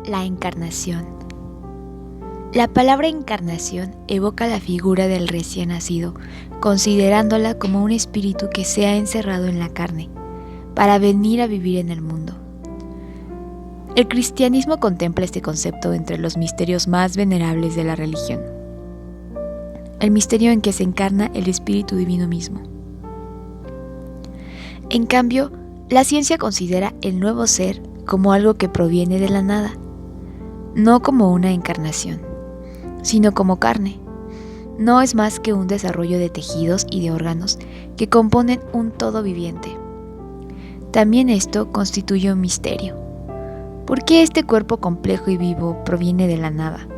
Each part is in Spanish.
La encarnación. La palabra encarnación evoca la figura del recién nacido, considerándola como un espíritu que se ha encerrado en la carne, para venir a vivir en el mundo. El cristianismo contempla este concepto entre los misterios más venerables de la religión, el misterio en que se encarna el Espíritu Divino mismo. En cambio, la ciencia considera el nuevo ser como algo que proviene de la nada, no como una encarnación, sino como carne. No es más que un desarrollo de tejidos y de órganos que componen un todo viviente. También esto constituye un misterio. ¿Por qué este cuerpo complejo y vivo proviene de la nada?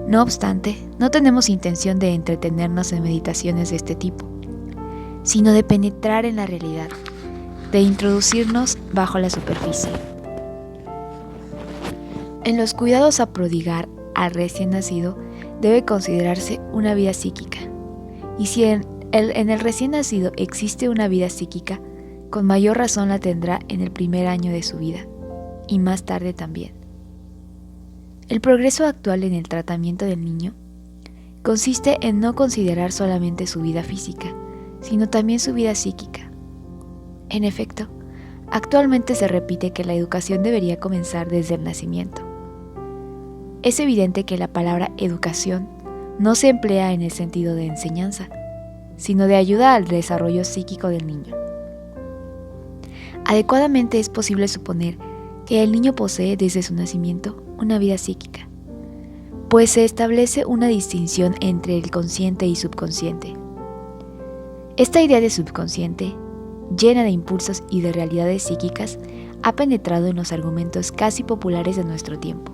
No obstante, no tenemos intención de entretenernos en meditaciones de este tipo, sino de penetrar en la realidad, de introducirnos bajo la superficie. En los cuidados a prodigar al recién nacido debe considerarse una vida psíquica, y si en el recién nacido existe una vida psíquica, con mayor razón la tendrá en el primer año de su vida, y más tarde también. El progreso actual en el tratamiento del niño consiste en no considerar solamente su vida física, sino también su vida psíquica. En efecto, actualmente se repite que la educación debería comenzar desde el nacimiento. Es evidente que la palabra educación no se emplea en el sentido de enseñanza, sino de ayuda al desarrollo psíquico del niño. Adecuadamente es posible suponer que el niño posee desde su nacimiento una vida psíquica, pues se establece una distinción entre el consciente y subconsciente. Esta idea de subconsciente, llena de impulsos y de realidades psíquicas, ha penetrado en los argumentos casi populares de nuestro tiempo.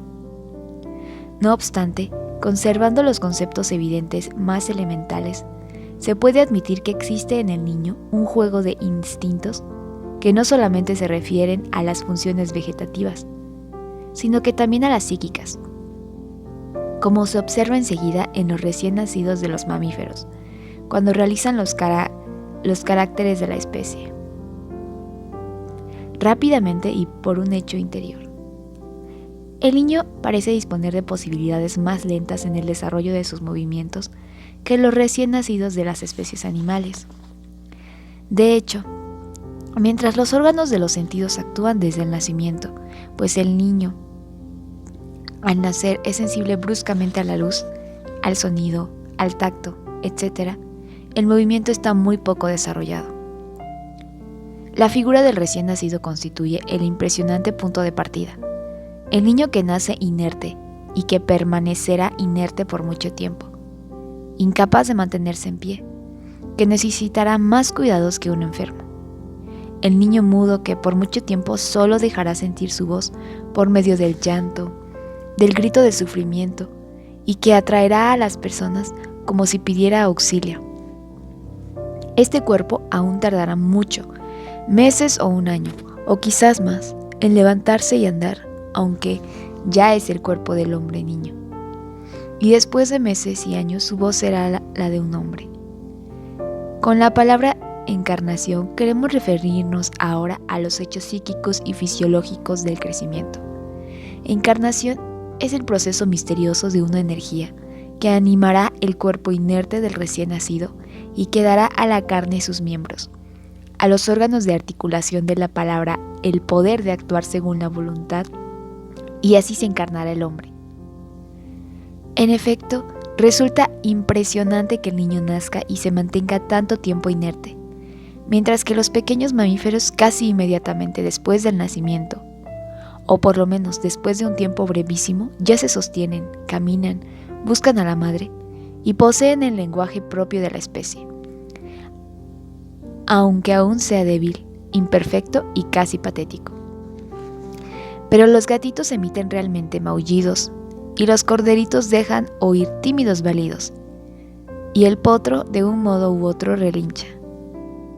No obstante, conservando los conceptos evidentes más elementales, se puede admitir que existe en el niño un juego de instintos que no solamente se refieren a las funciones vegetativas, sino que también a las psíquicas, como se observa enseguida en los recién nacidos de los mamíferos, cuando realizan los caracteres de la especie, rápidamente y por un hecho interior. El niño parece disponer de posibilidades más lentas en el desarrollo de sus movimientos que los recién nacidos de las especies animales. De hecho, mientras los órganos de los sentidos actúan desde el nacimiento, pues el niño al nacer es sensible bruscamente a la luz, al sonido, al tacto, etc., el movimiento está muy poco desarrollado. La figura del recién nacido constituye el impresionante punto de partida. El niño que nace inerte y que permanecerá inerte por mucho tiempo, incapaz de mantenerse en pie, que necesitará más cuidados que un enfermo. El niño mudo que por mucho tiempo solo dejará sentir su voz por medio del llanto, del grito de sufrimiento, y que atraerá a las personas como si pidiera auxilio. Este cuerpo aún tardará mucho, meses o un año, o quizás más, en levantarse y andar, aunque ya es el cuerpo del hombre niño. Y después de meses y años su voz será la de un hombre. Con la palabra encarnación queremos referirnos ahora a los hechos psíquicos y fisiológicos del crecimiento. Encarnación es el proceso misterioso de una energía que animará el cuerpo inerte del recién nacido y que dará a la carne sus miembros, a los órganos de articulación de la palabra el poder de actuar según la voluntad, y así se encarnará el hombre. En efecto, resulta impresionante que el niño nazca y se mantenga tanto tiempo inerte, mientras que los pequeños mamíferos casi inmediatamente después del nacimiento, o por lo menos después de un tiempo brevísimo, ya se sostienen, caminan, buscan a la madre y poseen el lenguaje propio de la especie, aunque aún sea débil, imperfecto y casi patético. Pero los gatitos emiten realmente maullidos y los corderitos dejan oír tímidos balidos, y el potro de un modo u otro relincha.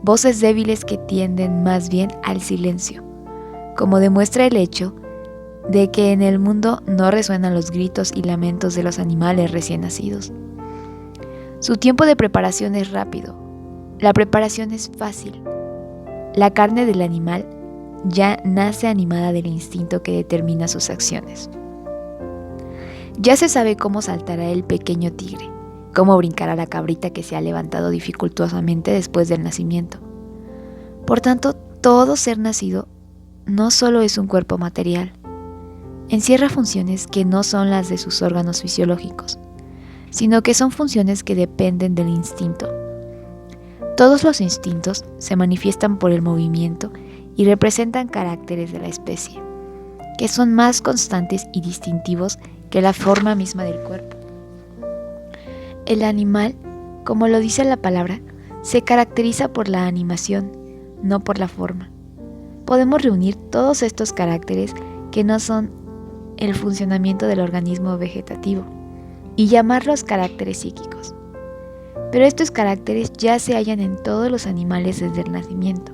Voces débiles que tienden más bien al silencio, como demuestra el hecho de que en el mundo no resuenan los gritos y lamentos de los animales recién nacidos. Su tiempo de preparación es rápido, la preparación es fácil. La carne del animal ya nace animada del instinto que determina sus acciones. Ya se sabe cómo saltará el pequeño tigre, cómo brincará la cabrita que se ha levantado dificultosamente después del nacimiento. Por tanto, todo ser nacido no solo es un cuerpo material, encierra funciones que no son las de sus órganos fisiológicos, sino que son funciones que dependen del instinto. Todos los instintos se manifiestan por el movimiento y representan caracteres de la especie, que son más constantes y distintivos que la forma misma del cuerpo. El animal, como lo dice la palabra, se caracteriza por la animación, no por la forma. Podemos reunir todos estos caracteres que no son el funcionamiento del organismo vegetativo y llamarlos caracteres psíquicos. Pero estos caracteres ya se hallan en todos los animales desde el nacimiento.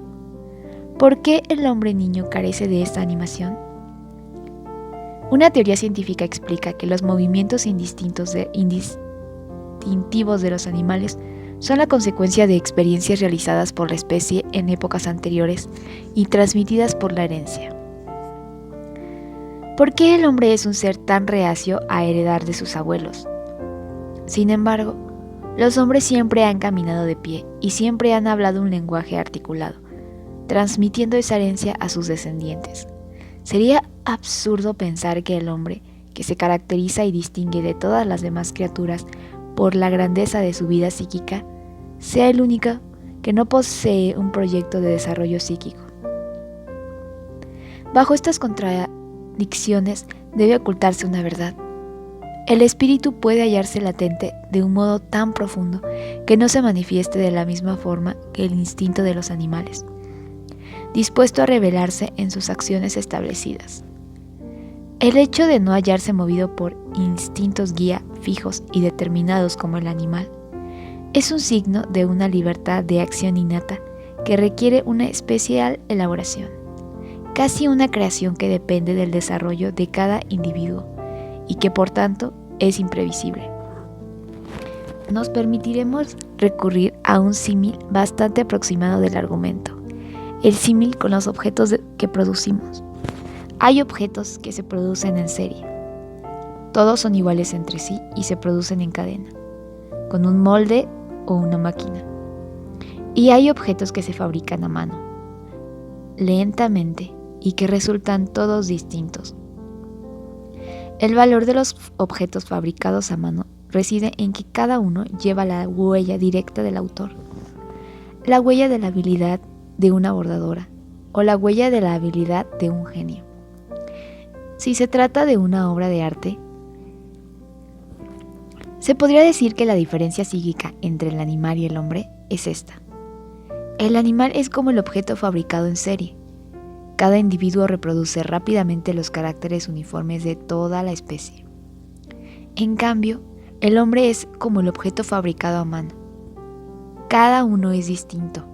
¿Por qué el hombre niño carece de esta animación? Una teoría científica explica que los movimientos indistintivos de los animales son la consecuencia de experiencias realizadas por la especie en épocas anteriores y transmitidas por la herencia. ¿Por qué el hombre es un ser tan reacio a heredar de sus abuelos? Sin embargo, los hombres siempre han caminado de pie y siempre han hablado un lenguaje articulado, transmitiendo esa herencia a sus descendientes. Sería absurdo pensar que el hombre, que se caracteriza y distingue de todas las demás criaturas por la grandeza de su vida psíquica, sea el único que no posee un proyecto de desarrollo psíquico. Bajo estas contradicciones debe ocultarse una verdad. El espíritu puede hallarse latente de un modo tan profundo que no se manifieste de la misma forma que el instinto de los animales, dispuesto a revelarse en sus acciones establecidas. El hecho de no hallarse movido por instintos guía fijos y determinados como el animal es un signo de una libertad de acción innata que requiere una especial elaboración, casi una creación que depende del desarrollo de cada individuo y que por tanto es imprevisible. Nos permitiremos recurrir a un símil bastante aproximado del argumento, el símil con los objetos que producimos. Hay objetos que se producen en serie. Todos son iguales entre sí y se producen en cadena, con un molde o una máquina. Y hay objetos que se fabrican a mano, lentamente, y que resultan todos distintos. El valor de los objetos fabricados a mano reside en que cada uno lleva la huella directa del autor, la huella de la habilidad de una bordadora o la huella de la habilidad de un genio. Si se trata de una obra de arte, se podría decir que la diferencia psíquica entre el animal y el hombre es esta. El animal es como el objeto fabricado en serie. Cada individuo reproduce rápidamente los caracteres uniformes de toda la especie. En cambio, el hombre es como el objeto fabricado a mano. Cada uno es distinto.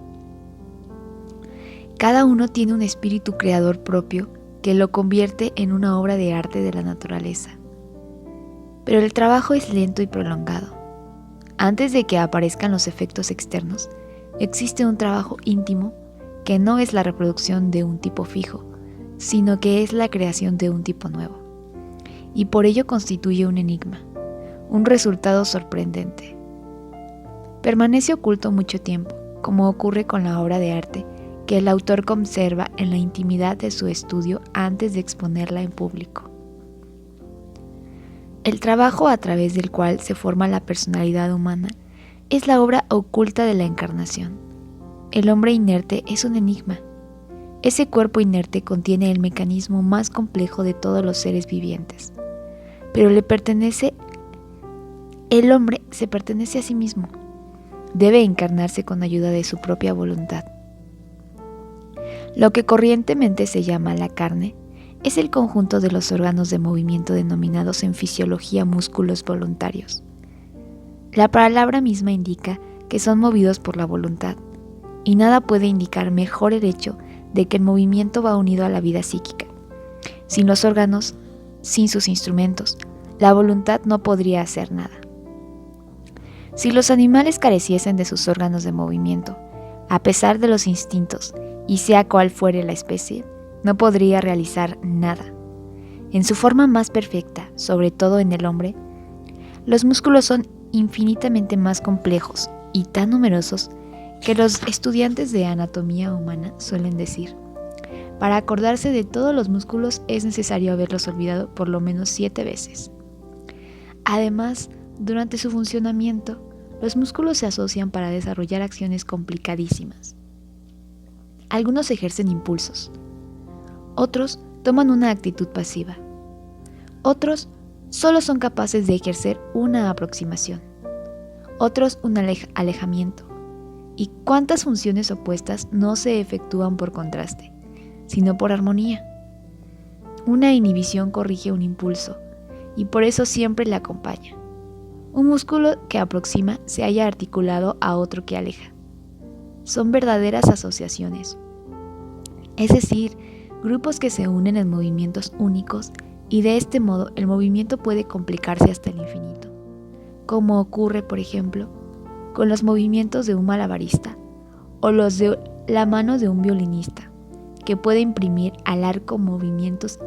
Cada uno tiene un espíritu creador propio que lo convierte en una obra de arte de la naturaleza. Pero el trabajo es lento y prolongado. Antes de que aparezcan los efectos externos, existe un trabajo íntimo que no es la reproducción de un tipo fijo, sino que es la creación de un tipo nuevo. Y por ello constituye un enigma, un resultado sorprendente. Permanece oculto mucho tiempo, como ocurre con la obra de arte que el autor conserva en la intimidad de su estudio antes de exponerla en público. El trabajo a través del cual se forma la personalidad humana es la obra oculta de la encarnación. El hombre inerte es un enigma. Ese cuerpo inerte contiene el mecanismo más complejo de todos los seres vivientes, pero el hombre se pertenece a sí mismo. Debe encarnarse con ayuda de su propia voluntad. Lo que corrientemente se llama la carne es el conjunto de los órganos de movimiento denominados en fisiología músculos voluntarios. La palabra misma indica que son movidos por la voluntad, y nada puede indicar mejor el hecho de que el movimiento va unido a la vida psíquica. Sin los órganos, sin sus instrumentos, la voluntad no podría hacer nada. Si los animales careciesen de sus órganos de movimiento, a pesar de los instintos, y sea cual fuere la especie, no podría realizar nada. En su forma más perfecta, sobre todo en el hombre, los músculos son infinitamente más complejos y tan numerosos que los estudiantes de anatomía humana suelen decir: para acordarse de todos los músculos es necesario haberlos olvidado por lo menos 7 veces. Además, durante su funcionamiento, los músculos se asocian para desarrollar acciones complicadísimas. Algunos ejercen impulsos, otros toman una actitud pasiva, otros solo son capaces de ejercer una aproximación, otros un alejamiento. ¿Y cuántas funciones opuestas no se efectúan por contraste, sino por armonía? Una inhibición corrige un impulso y por eso siempre le acompaña. Un músculo que aproxima se halla articulado a otro que aleja. Son verdaderas asociaciones, es decir, grupos que se unen en movimientos únicos, y de este modo el movimiento puede complicarse hasta el infinito, como ocurre, por ejemplo, con los movimientos de un malabarista o los de la mano de un violinista, que puede imprimir al arco movimientos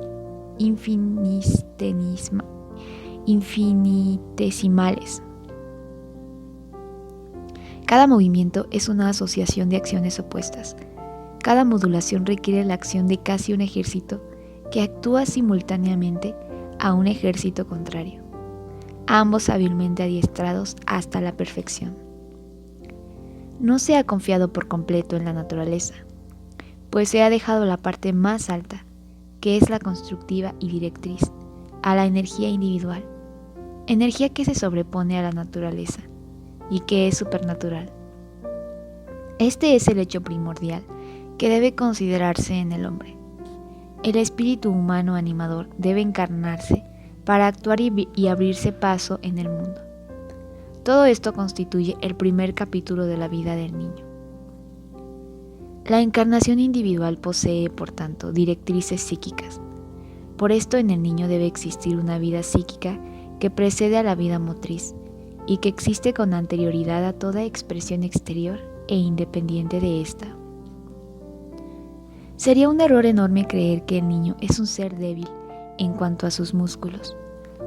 infinitesimales. Cada movimiento es una asociación de acciones opuestas. Cada modulación requiere la acción de casi un ejército que actúa simultáneamente a un ejército contrario, ambos hábilmente adiestrados hasta la perfección. No se ha confiado por completo en la naturaleza, pues se ha dejado la parte más alta, que es la constructiva y directriz, a la energía individual, energía que se sobrepone a la naturaleza y que es supernatural. Este es el hecho primordial que debe considerarse en el hombre. El espíritu humano animador debe encarnarse para actuar y abrirse paso en el mundo. Todo esto constituye el primer capítulo de la vida del niño. La encarnación individual posee, por tanto, directrices psíquicas. Por esto en el niño debe existir una vida psíquica que precede a la vida motriz y que existe con anterioridad a toda expresión exterior e independiente de ésta. Sería un error enorme creer que el niño es un ser débil en cuanto a sus músculos,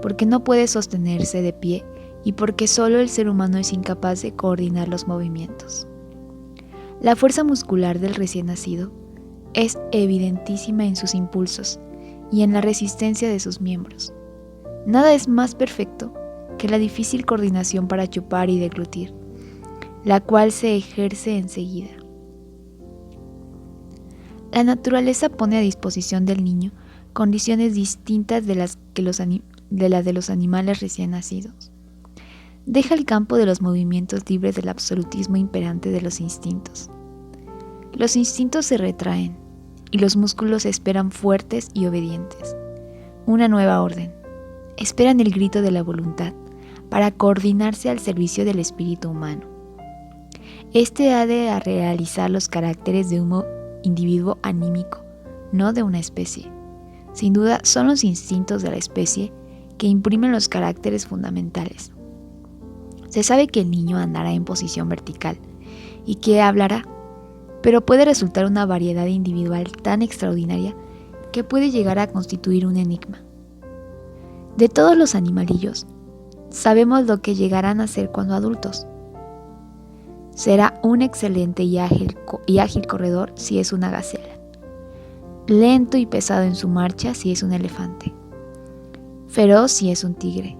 porque no puede sostenerse de pie y porque solo el ser humano es incapaz de coordinar los movimientos. La fuerza muscular del recién nacido es evidentísima en sus impulsos y en la resistencia de sus miembros. Nada es más perfecto que la difícil coordinación para chupar y deglutir, la cual se ejerce enseguida. La naturaleza pone a disposición del niño condiciones distintas de las de los animales recién nacidos. Deja el campo de los movimientos libres del absolutismo imperante de los instintos. Los instintos se retraen y los músculos esperan fuertes y obedientes. Una nueva orden. Esperan el grito de la voluntad para coordinarse al servicio del espíritu humano. Este ha de realizar los caracteres de un individuo anímico, no de una especie. Sin duda son los instintos de la especie que imprimen los caracteres fundamentales. Se sabe que el niño andará en posición vertical y que hablará, pero puede resultar una variedad individual tan extraordinaria que puede llegar a constituir un enigma. De todos los animalillos, sabemos lo que llegarán a ser cuando adultos. Será un excelente y ágil corredor si es una gacela, lento y pesado en su marcha si es un elefante, feroz si es un tigre.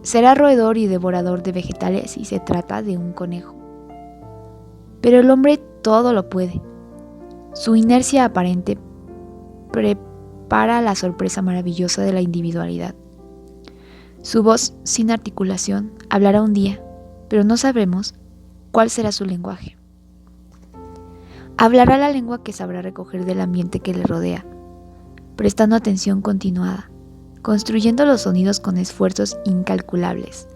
Será roedor y devorador de vegetales si se trata de un conejo. Pero el hombre todo lo puede. Su inercia aparente prepara la sorpresa maravillosa de la individualidad. Su voz sin articulación hablará un día, pero no sabremos cuál será su lenguaje. Hablará la lengua que sabrá recoger del ambiente que le rodea, prestando atención continuada, construyendo los sonidos con esfuerzos incalculables,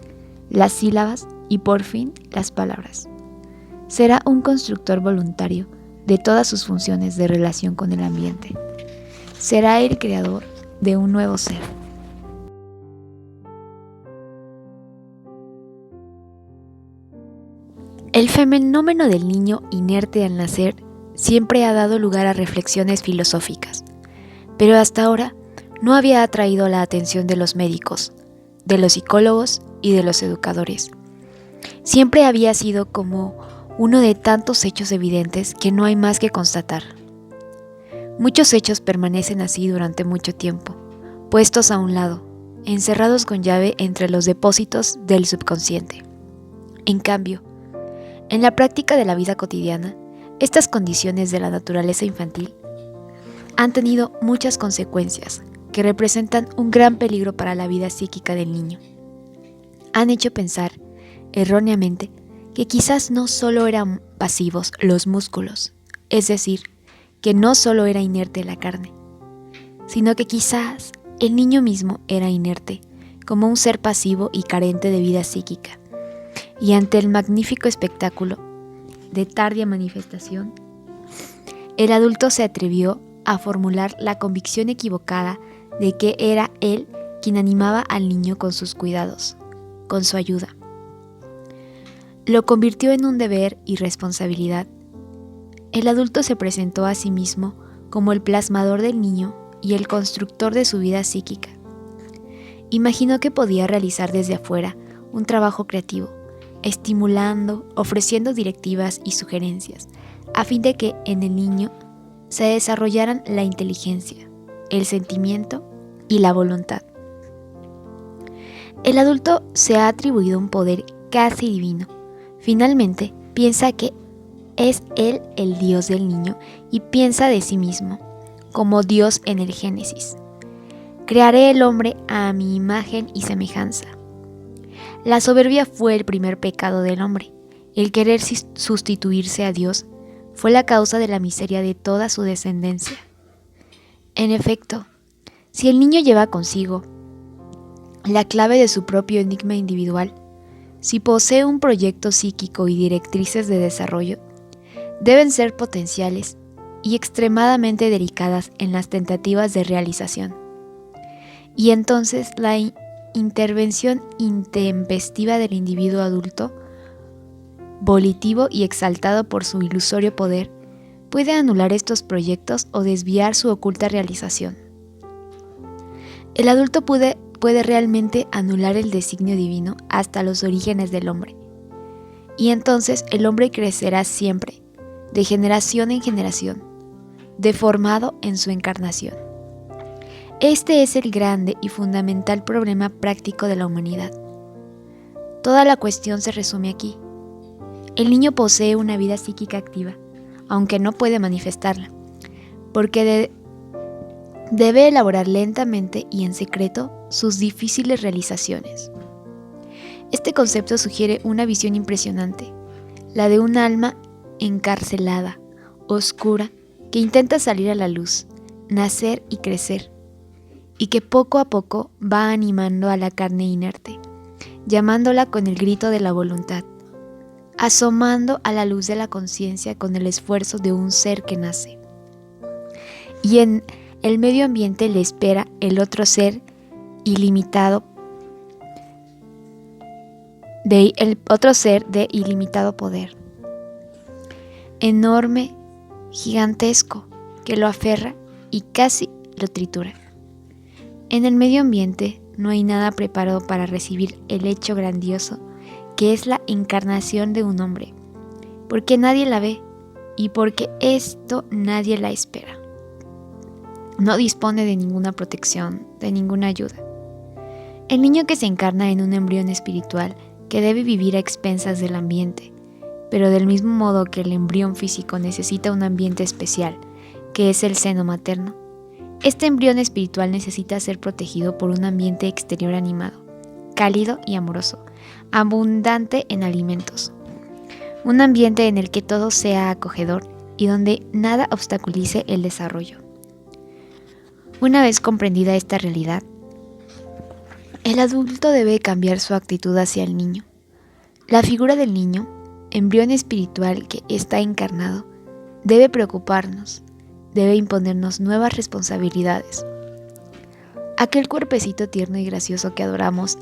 las sílabas y por fin las palabras. Será un constructor voluntario de todas sus funciones de relación con el ambiente. Será el creador de un nuevo ser. El fenómeno del niño inerte al nacer siempre ha dado lugar a reflexiones filosóficas, pero hasta ahora no había atraído la atención de los médicos, de los psicólogos y de los educadores. Siempre había sido como uno de tantos hechos evidentes que no hay más que constatar. Muchos hechos permanecen así durante mucho tiempo, puestos a un lado, encerrados con llave entre los depósitos del subconsciente. En cambio, en la práctica de la vida cotidiana, estas condiciones de la naturaleza infantil han tenido muchas consecuencias que representan un gran peligro para la vida psíquica del niño. Han hecho pensar, erróneamente, que quizás no solo eran pasivos los músculos, es decir, que no solo era inerte la carne, sino que quizás el niño mismo era inerte, como un ser pasivo y carente de vida psíquica. Y ante el magnífico espectáculo de tardía manifestación, el adulto se atrevió a formular la convicción equivocada de que era él quien animaba al niño con sus cuidados, con su ayuda. Lo convirtió en un deber y responsabilidad. El adulto se presentó a sí mismo como el plasmador del niño y el constructor de su vida psíquica. Imaginó que podía realizar desde afuera un trabajo creativo, estimulando, ofreciendo directivas y sugerencias, a fin de que en el niño se desarrollaran la inteligencia, el sentimiento y la voluntad. El adulto se ha atribuido un poder casi divino. Finalmente, piensa que es él el Dios del niño y piensa de sí mismo como Dios en el Génesis. Crearé el hombre a mi imagen y semejanza. La soberbia fue el primer pecado del hombre. El querer sustituirse a Dios fue la causa de la miseria de toda su descendencia. En efecto, si el niño lleva consigo la clave de su propio enigma individual, si posee un proyecto psíquico y directrices de desarrollo, deben ser potenciales y extremadamente delicadas en las tentativas de realización. Y entonces la intervención intempestiva del individuo adulto, volitivo y exaltado por su ilusorio poder, puede anular estos proyectos o desviar su oculta realización. El adulto puede realmente anular el designio divino hasta los orígenes del hombre. Y entonces el hombre crecerá siempre, de generación en generación, deformado en su encarnación. Este es el grande y fundamental problema práctico de la humanidad. Toda la cuestión se resume aquí. El niño posee una vida psíquica activa, aunque no puede manifestarla, porque debe elaborar lentamente y en secreto sus difíciles realizaciones. Este concepto sugiere una visión impresionante, la de un alma encarcelada, oscura, que intenta salir a la luz, nacer y crecer, y que poco a poco va animando a la carne inerte, llamándola con el grito de la voluntad, asomando a la luz de la conciencia con el esfuerzo de un ser que nace. Y en el medio ambiente le espera el otro ser ilimitado, de ilimitado poder, enorme, gigantesco, que lo aferra y casi lo tritura. En el medio ambiente no hay nada preparado para recibir el hecho grandioso que es la encarnación de un hombre, porque nadie la ve y porque esto nadie la espera. No dispone de ninguna protección, de ninguna ayuda. El niño que se encarna en un embrión espiritual que debe vivir a expensas del ambiente, pero del mismo modo que el embrión físico necesita un ambiente especial, que es el seno materno, este embrión espiritual necesita ser protegido por un ambiente exterior animado, cálido y amoroso, abundante en alimentos. Un ambiente en el que todo sea acogedor y donde nada obstaculice el desarrollo. Una vez comprendida esta realidad, el adulto debe cambiar su actitud hacia el niño. La figura del niño, embrión espiritual que está encarnado, debe preocuparnos, debe imponernos nuevas responsabilidades. Aquel cuerpecito tierno y gracioso que adoramos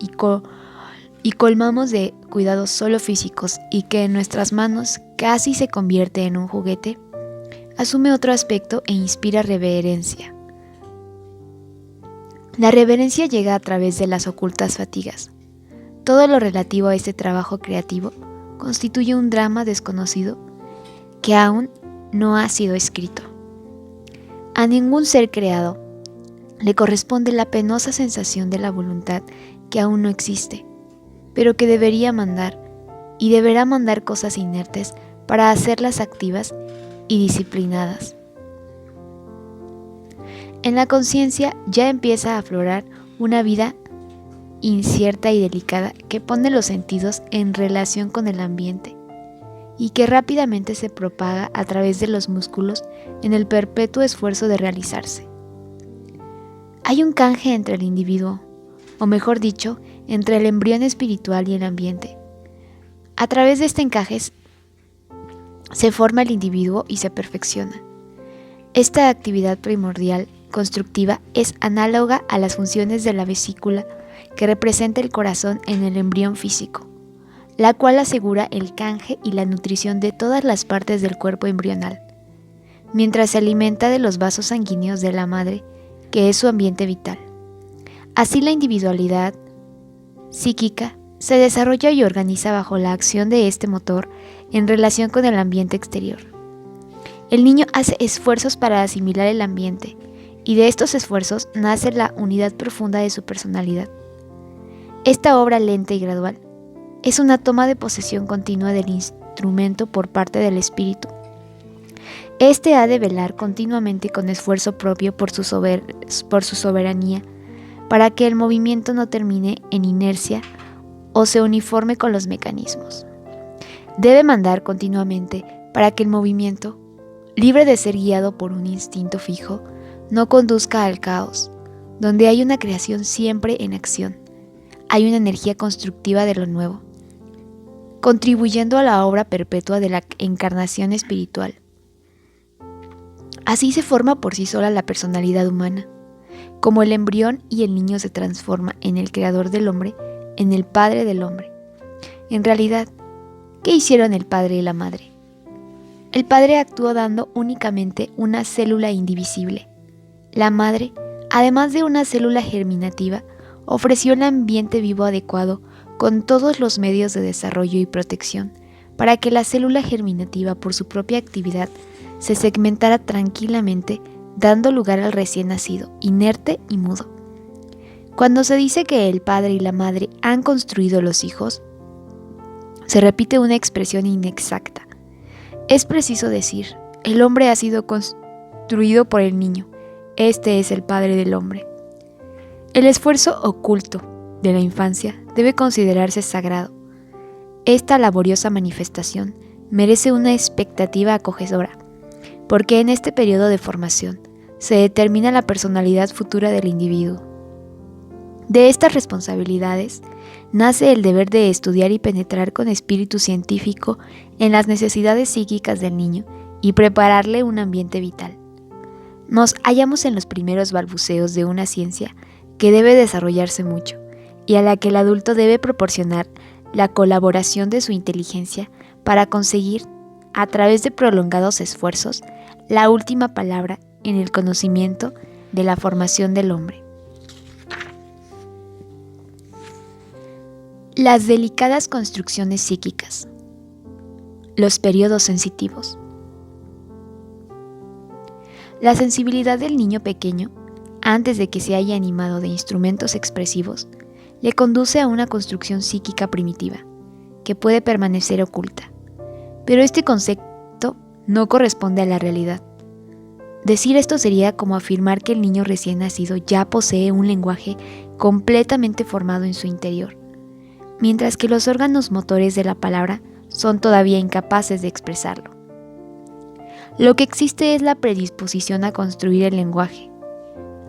y colmamos de cuidados solo físicos y que en nuestras manos casi se convierte en un juguete, asume otro aspecto e inspira reverencia. La reverencia llega a través de las ocultas fatigas. Todo lo relativo a este trabajo creativo constituye un drama desconocido que aún no ha sido escrito. A ningún ser creado le corresponde la penosa sensación de la voluntad que aún no existe, pero que debería mandar y deberá mandar cosas inertes para hacerlas activas y disciplinadas. En la conciencia ya empieza a aflorar una vida incierta y delicada que pone los sentidos en relación con el ambiente y que rápidamente se propaga a través de los músculos en el perpetuo esfuerzo de realizarse. Hay un canje entre el individuo, o mejor dicho, entre el embrión espiritual y el ambiente. A través de este encaje se forma el individuo y se perfecciona. Esta actividad primordial constructiva es análoga a las funciones de la vesícula que representa el corazón en el embrión físico, la cual asegura el canje y la nutrición de todas las partes del cuerpo embrional, mientras se alimenta de los vasos sanguíneos de la madre, que es su ambiente vital. Así la individualidad psíquica se desarrolla y organiza bajo la acción de este motor en relación con el ambiente exterior. El niño hace esfuerzos para asimilar el ambiente, y de estos esfuerzos nace la unidad profunda de su personalidad. Esta obra lenta y gradual es una toma de posesión continua del instrumento por parte del espíritu. Este ha de velar continuamente con esfuerzo propio por su soberanía, para que el movimiento no termine en inercia o se uniforme con los mecanismos. Debe mandar continuamente para que el movimiento, libre de ser guiado por un instinto fijo, no conduzca al caos, donde hay una creación siempre en acción. Hay una energía constructiva de lo nuevo, contribuyendo a la obra perpetua de la encarnación espiritual. Así se forma por sí sola la personalidad humana, como el embrión y el niño se transforma en el creador del hombre, en el padre del hombre. En realidad, ¿qué hicieron el padre y la madre? El padre actuó dando únicamente una célula indivisible. La madre, además de una célula germinativa, ofreció el ambiente vivo adecuado con todos los medios de desarrollo y protección para que la célula germinativa, por su propia actividad, se segmentara tranquilamente, dando lugar al recién nacido, inerte y mudo. Cuando se dice que el padre y la madre han construido los hijos, se repite una expresión inexacta. Es preciso decir, el hombre ha sido construido por el niño. Este es el padre del hombre. El esfuerzo oculto de la infancia debe considerarse sagrado. Esta laboriosa manifestación merece una expectativa acogedora, porque en este periodo de formación se determina la personalidad futura del individuo. De estas responsabilidades nace el deber de estudiar y penetrar con espíritu científico en las necesidades psíquicas del niño y prepararle un ambiente vital. Nos hallamos en los primeros balbuceos de una ciencia que debe desarrollarse mucho y a la que el adulto debe proporcionar la colaboración de su inteligencia para conseguir, a través de prolongados esfuerzos, la última palabra en el conocimiento de la formación del hombre. Las delicadas construcciones psíquicas. Los periodos sensitivos. La sensibilidad del niño pequeño, antes de que se haya animado de instrumentos expresivos, le conduce a una construcción psíquica primitiva, que puede permanecer oculta. Pero este concepto no corresponde a la realidad. Decir esto sería como afirmar que el niño recién nacido ya posee un lenguaje completamente formado en su interior, mientras que los órganos motores de la palabra son todavía incapaces de expresarlo. Lo que existe es la predisposición a construir el lenguaje.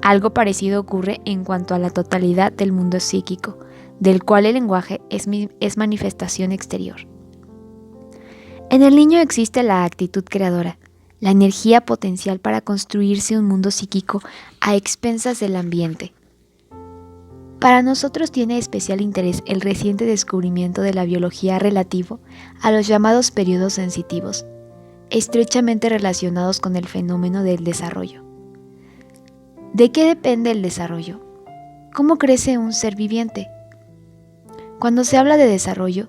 Algo parecido ocurre en cuanto a la totalidad del mundo psíquico, del cual el lenguaje es manifestación exterior. En el niño existe la actitud creadora, la energía potencial para construirse un mundo psíquico a expensas del ambiente. Para nosotros tiene especial interés el reciente descubrimiento de la biología relativo a los llamados periodos sensitivos, estrechamente relacionados con el fenómeno del desarrollo. ¿De qué depende el desarrollo? ¿Cómo crece un ser viviente? Cuando se habla de desarrollo,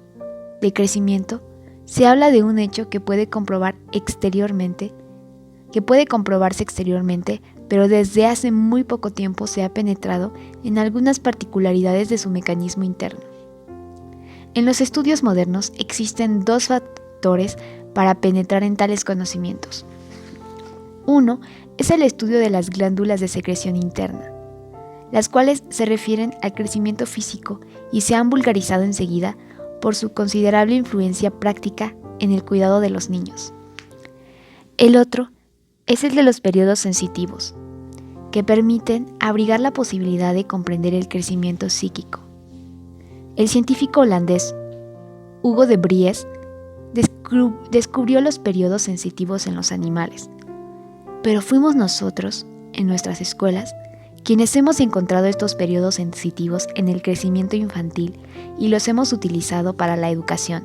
de crecimiento, se habla de un hecho que puede comprobarse exteriormente, pero desde hace muy poco tiempo se ha penetrado en algunas particularidades de su mecanismo interno. En los estudios modernos existen dos factores para penetrar en tales conocimientos. Uno es el estudio de las glándulas de secreción interna, las cuales se refieren al crecimiento físico y se han vulgarizado enseguida por su considerable influencia práctica en el cuidado de los niños. El otro es el de los periodos sensitivos, que permiten abrigar la posibilidad de comprender el crecimiento psíquico. El científico holandés Hugo de Vries descubrió los periodos sensitivos en los animales, pero fuimos nosotros, en nuestras escuelas, quienes hemos encontrado estos periodos sensitivos en el crecimiento infantil y los hemos utilizado para la educación.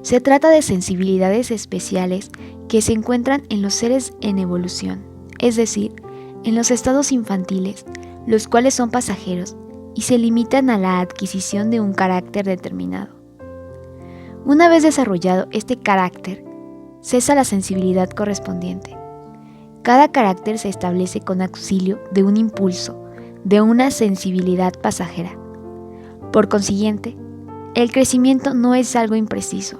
Se trata de sensibilidades especiales que se encuentran en los seres en evolución, es decir, en los estados infantiles, los cuales son pasajeros y se limitan a la adquisición de un carácter determinado. Una vez desarrollado este carácter, cesa la sensibilidad correspondiente. Cada carácter se establece con auxilio de un impulso, de una sensibilidad pasajera. Por consiguiente, el crecimiento no es algo impreciso,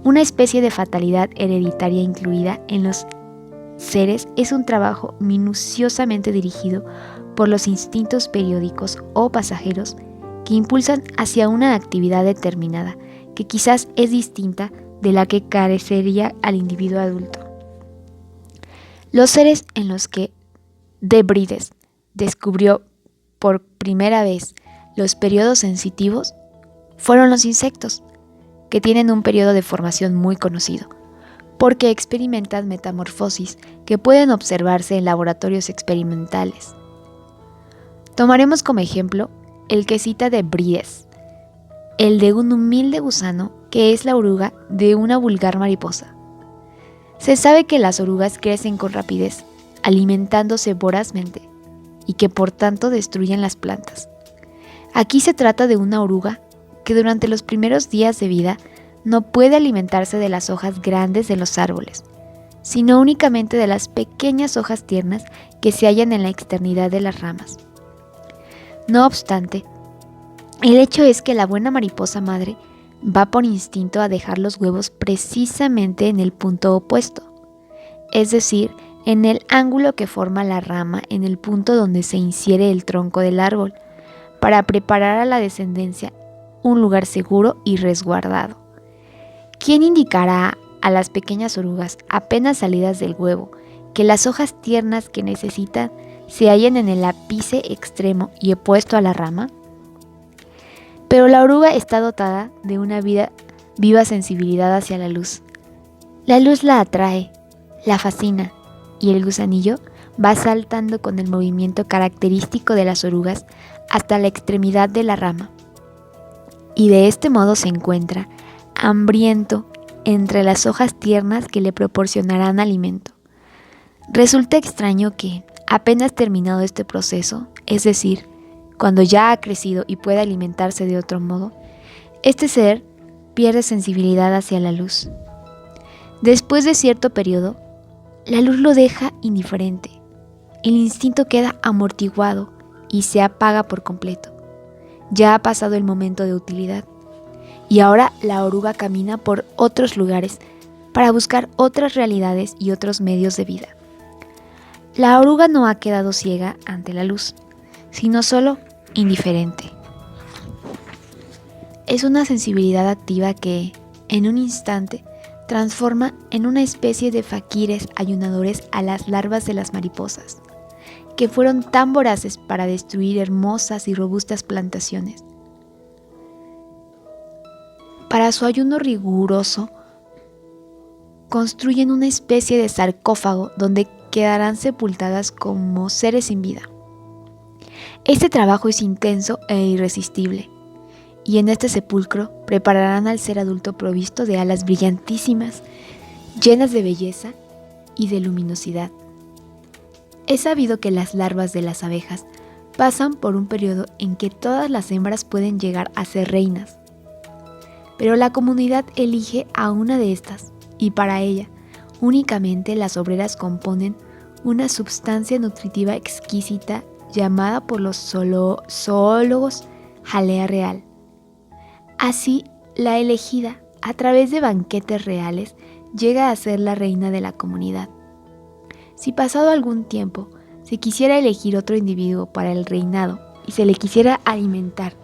una especie de fatalidad hereditaria incluida en los seres es un trabajo minuciosamente dirigido por los instintos periódicos o pasajeros que impulsan hacia una actividad determinada que quizás es distinta de la que carecería al individuo adulto. Los seres en los que de Vries descubrió por primera vez los periodos sensitivos fueron los insectos, que tienen un periodo de formación muy conocido, porque experimentan metamorfosis que pueden observarse en laboratorios experimentales. Tomaremos como ejemplo el que cita de Vries, el de un humilde gusano que es la oruga de una vulgar mariposa. Se sabe que las orugas crecen con rapidez, alimentándose vorazmente, y que por tanto destruyen las plantas. Aquí se trata de una oruga que durante los primeros días de vida no puede alimentarse de las hojas grandes de los árboles, sino únicamente de las pequeñas hojas tiernas que se hallan en la extremidad de las ramas. No obstante, el hecho es que la buena mariposa madre va por instinto a dejar los huevos precisamente en el punto opuesto, es decir, en el ángulo que forma la rama en el punto donde se infiere el tronco del árbol, para preparar a la descendencia un lugar seguro y resguardado. ¿Quién indicará a las pequeñas orugas apenas salidas del huevo que las hojas tiernas que necesitan se hallan en el ápice extremo y opuesto a la rama? Pero la oruga está dotada de una viva sensibilidad hacia la luz. La luz la atrae, la fascina, y el gusanillo va saltando con el movimiento característico de las orugas hasta la extremidad de la rama. Y de este modo se encuentra hambriento entre las hojas tiernas que le proporcionarán alimento. Resulta extraño que, apenas terminado este proceso, es decir, cuando ya ha crecido y puede alimentarse de otro modo, este ser pierde sensibilidad hacia la luz. Después de cierto periodo, la luz lo deja indiferente. El instinto queda amortiguado y se apaga por completo. Ya ha pasado el momento de utilidad. Y ahora la oruga camina por otros lugares para buscar otras realidades y otros medios de vida. La oruga no ha quedado ciega ante la luz, sino solo indiferente. Es una sensibilidad activa que, en un instante, transforma en una especie de faquires ayunadores a las larvas de las mariposas, que fueron tan voraces para destruir hermosas y robustas plantaciones. Para su ayuno riguroso, construyen una especie de sarcófago donde quedarán sepultadas como seres sin vida. Este trabajo es intenso e irresistible, y en este sepulcro prepararán al ser adulto provisto de alas brillantísimas, llenas de belleza y de luminosidad. Es sabido que las larvas de las abejas pasan por un periodo en que todas las hembras pueden llegar a ser reinas. Pero la comunidad elige a una de estas, y para ella, únicamente las obreras componen una sustancia nutritiva exquisita llamada por los zoólogos jalea real. Así, la elegida, a través de banquetes reales, llega a ser la reina de la comunidad. Si pasado algún tiempo se quisiera elegir otro individuo para el reinado y se le quisiera alimentar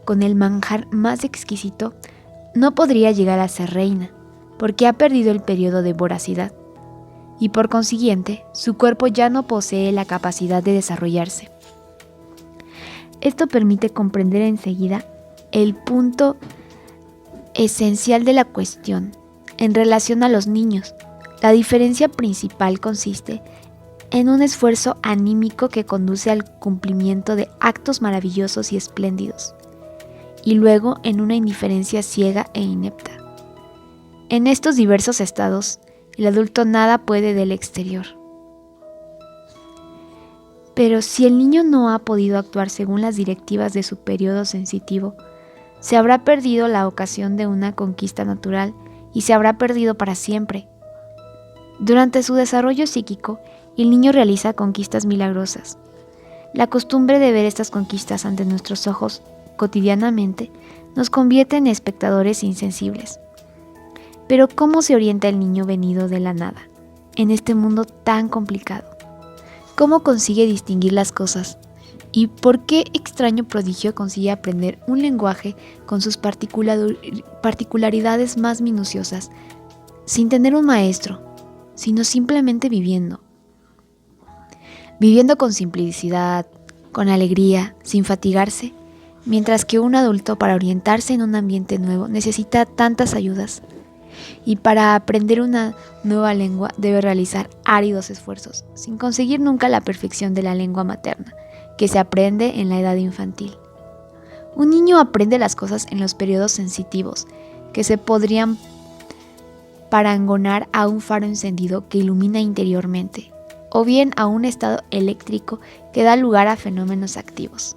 con el manjar más exquisito, no podría llegar a ser reina, porque ha perdido el periodo de voracidad, y por consiguiente, su cuerpo ya no posee la capacidad de desarrollarse. Esto permite comprender enseguida el punto esencial de la cuestión en relación a los niños. La diferencia principal consiste en un esfuerzo anímico que conduce al cumplimiento de actos maravillosos y espléndidos, y luego en una indiferencia ciega e inepta. En estos diversos estados, el adulto nada puede del exterior. Pero si el niño no ha podido actuar según las directivas de su periodo sensitivo, se habrá perdido la ocasión de una conquista natural y se habrá perdido para siempre. Durante su desarrollo psíquico, el niño realiza conquistas milagrosas. La costumbre de ver estas conquistas ante nuestros ojos cotidianamente nos convierte en espectadores insensibles. Pero ¿cómo se orienta el niño venido de la nada, en este mundo tan complicado? ¿Cómo consigue distinguir las cosas? ¿Y por qué extraño prodigio consigue aprender un lenguaje con sus particularidades más minuciosas, sin tener un maestro, sino simplemente viviendo? Viviendo con simplicidad, con alegría, sin fatigarse, mientras que un adulto para orientarse en un ambiente nuevo necesita tantas ayudas. Y para aprender una nueva lengua debe realizar áridos esfuerzos, sin conseguir nunca la perfección de la lengua materna, que se aprende en la edad infantil. Un niño aprende las cosas en los periodos sensitivos, que se podrían parangonar a un faro encendido que ilumina interiormente, o bien a un estado eléctrico que da lugar a fenómenos activos.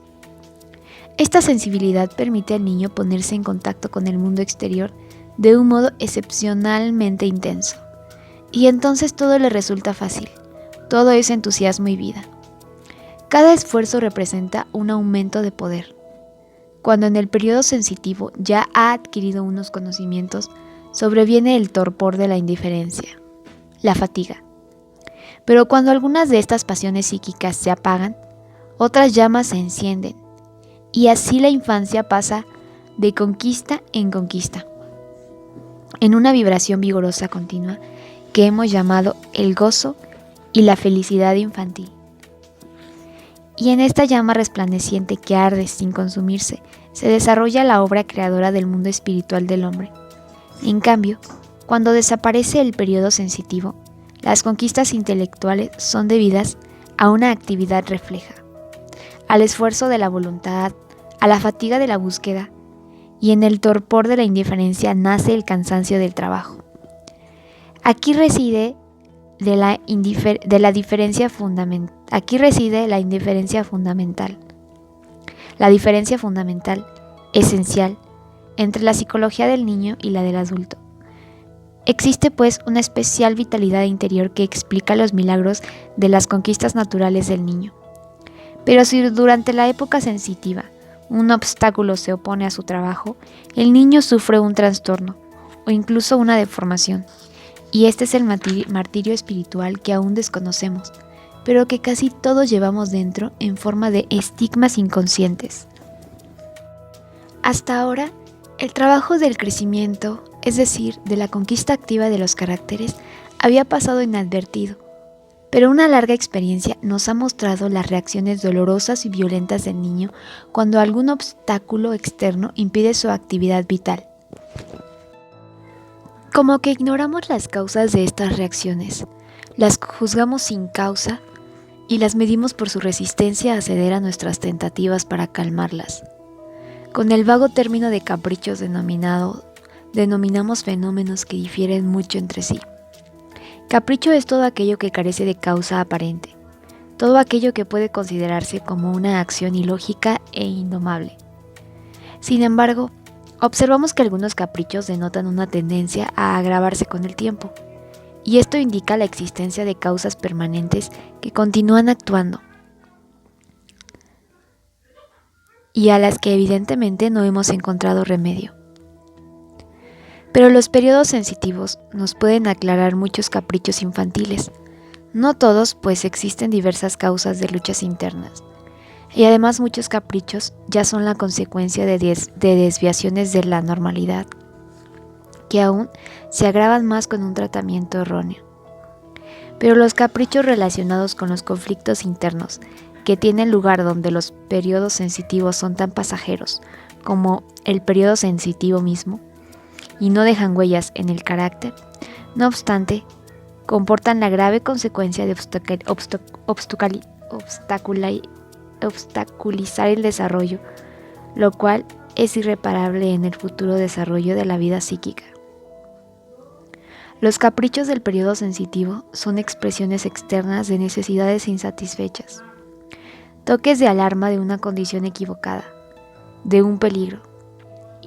Esta sensibilidad permite al niño ponerse en contacto con el mundo exterior de un modo excepcionalmente intenso, y entonces todo le resulta fácil, todo es entusiasmo y vida. Cada esfuerzo representa un aumento de poder. Cuando en el periodo sensitivo ya ha adquirido unos conocimientos, sobreviene el torpor de la indiferencia, la fatiga. Pero cuando algunas de estas pasiones psíquicas se apagan, otras llamas se encienden, y así la infancia pasa de conquista en conquista, en una vibración vigorosa continua que hemos llamado el gozo y la felicidad infantil. Y en esta llama resplandeciente que arde sin consumirse, se desarrolla la obra creadora del mundo espiritual del hombre. En cambio, cuando desaparece el periodo sensitivo, las conquistas intelectuales son debidas a una actividad refleja, al esfuerzo de la voluntad, a la fatiga de la búsqueda, y en el torpor de la indiferencia nace el cansancio del trabajo. Aquí reside la indiferencia fundamental, la diferencia fundamental, esencial, entre la psicología del niño y la del adulto. Existe pues una especial vitalidad interior que explica los milagros de las conquistas naturales del niño. Pero si durante la época sensitiva un obstáculo se opone a su trabajo, el niño sufre un trastorno o incluso una deformación, y este es el martirio espiritual que aún desconocemos, pero que casi todos llevamos dentro en forma de estigmas inconscientes. Hasta ahora, el trabajo del crecimiento, es decir, de la conquista activa de los caracteres, había pasado inadvertido, pero una larga experiencia nos ha mostrado las reacciones dolorosas y violentas del niño cuando algún obstáculo externo impide su actividad vital. Como que ignoramos las causas de estas reacciones, las juzgamos sin causa y las medimos por su resistencia a ceder a nuestras tentativas para calmarlas. Con el vago término de caprichos denominamos fenómenos que difieren mucho entre sí. Capricho es todo aquello que carece de causa aparente. todo aquello que puede considerarse como una acción ilógica e indomable. Sin embargo, observamos que algunos caprichos denotan una tendencia a agravarse con el tiempo, y esto indica la existencia de causas permanentes que continúan actuando, y a las que evidentemente no hemos encontrado remedio. Pero los periodos sensitivos nos pueden aclarar muchos caprichos infantiles. No todos, pues existen diversas causas de luchas internas. Y además muchos caprichos ya son la consecuencia de desviaciones de la normalidad, que aún se agravan más con un tratamiento erróneo. Pero los caprichos relacionados con los conflictos internos que tienen lugar donde los periodos sensitivos son tan pasajeros como el periodo sensitivo mismo, y no dejan huellas en el carácter, no obstante, comportan la grave consecuencia de obstaculizar el desarrollo, lo cual es irreparable en el futuro desarrollo de la vida psíquica. Los caprichos del periodo sensitivo son expresiones externas de necesidades insatisfechas, toques de alarma de una condición equivocada, de un peligro,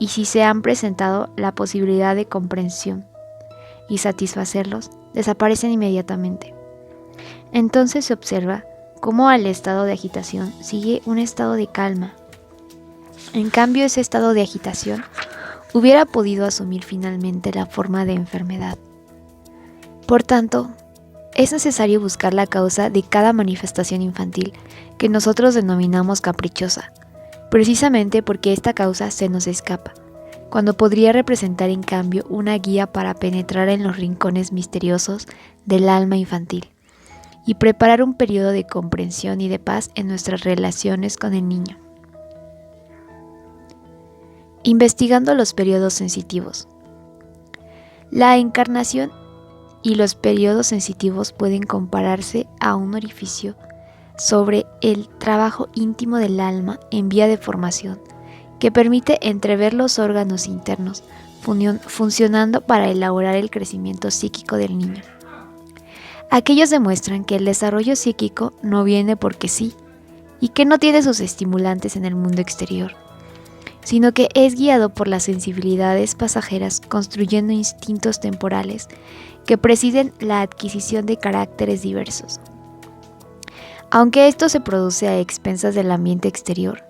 y si se han presentado la posibilidad de comprensión y satisfacerlos, desaparecen inmediatamente. Entonces se observa cómo al estado de agitación sigue un estado de calma. En cambio, ese estado de agitación hubiera podido asumir finalmente la forma de enfermedad. Por tanto, es necesario buscar la causa de cada manifestación infantil que nosotros denominamos caprichosa, precisamente porque esta causa se nos escapa, cuando podría representar en cambio una guía para penetrar en los rincones misteriosos del alma infantil y preparar un periodo de comprensión y de paz en nuestras relaciones con el niño. Investigando los periodos sensitivos. La encarnación y los periodos sensitivos pueden compararse a un orificio sobre el trabajo íntimo del alma en vía de formación, que permite entrever los órganos internos funcionando para elaborar el crecimiento psíquico del niño. Aquellos demuestran que el desarrollo psíquico no viene porque sí, y que no tiene sus estimulantes en el mundo exterior, sino que es guiado por las sensibilidades pasajeras construyendo instintos temporales que presiden la adquisición de caracteres diversos. Aunque esto se produce a expensas del ambiente exterior,